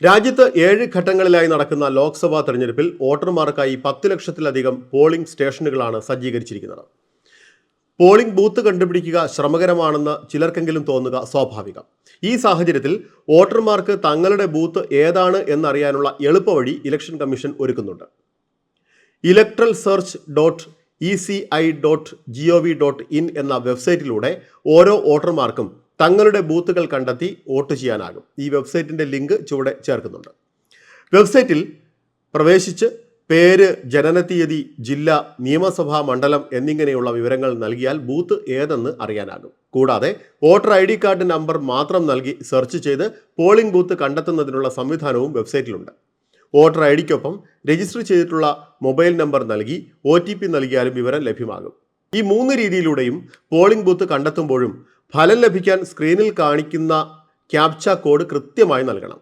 രാജ്യത്ത് 7 ഘട്ടങ്ങളിലായി നടക്കുന്ന ലോക്സഭാ തെരഞ്ഞെടുപ്പിൽ വോട്ടർമാർക്കായി 10 ലക്ഷത്തിലധികം പോളിംഗ് സ്റ്റേഷനുകളാണ് സജ്ജീകരിച്ചിരിക്കുന്നത്. പോളിംഗ് ബൂത്ത് കണ്ടുപിടിക്കുക ശ്രമകരമാണെന്ന് ചിലർക്കെങ്കിലും തോന്നുക സ്വാഭാവികം. ഈ സാഹചര്യത്തിൽ വോട്ടർമാർക്ക് തങ്ങളുടെ ബൂത്ത് ഏതാണ് എന്നറിയാനുള്ള എളുപ്പവഴി ഇലക്ഷൻ കമ്മീഷൻ ഒരുക്കുന്നുണ്ട്. electoralsearch.eci.gov.in എന്ന വെബ്സൈറ്റിലൂടെ ഓരോ വോട്ടർമാർക്കും തങ്ങളുടെ ബൂത്തുകൾ കണ്ടെത്തി വോട്ട് ചെയ്യാനാകും. ഈ വെബ്സൈറ്റിന്റെ ലിങ്ക് ചുവടെ ചേർക്കുന്നുണ്ട്. വെബ്സൈറ്റിൽ പ്രവേശിച്ച് പേര്, ജനനത്തീയതി, ജില്ല, നിയമസഭാ മണ്ഡലം എന്നിങ്ങനെയുള്ള വിവരങ്ങൾ നൽകിയാൽ ബൂത്ത് ഏതെന്ന് അറിയാനാകും. കൂടാതെ വോട്ടർ ID കാർഡ് നമ്പർ മാത്രം നൽകി സെർച്ച് ചെയ്ത് പോളിംഗ് ബൂത്ത് കണ്ടെത്തുന്നതിനുള്ള സംവിധാനവും വെബ്സൈറ്റിലുണ്ട്. വോട്ടർ IDക്കൊപ്പം രജിസ്റ്റർ ചെയ്തിട്ടുള്ള മൊബൈൽ നമ്പർ നൽകി OTP നൽകിയാലും വിവരം ലഭ്യമാകും. ഈ 3 രീതിയിലൂടെയും പോളിംഗ് ബൂത്ത് കണ്ടെത്തുമ്പോഴും ഫലം ലഭിക്കാൻ സ്ക്രീനിൽ കാണിക്കുന്ന ക്യാപ്ച കോഡ് കൃത്യമായി നൽകണം.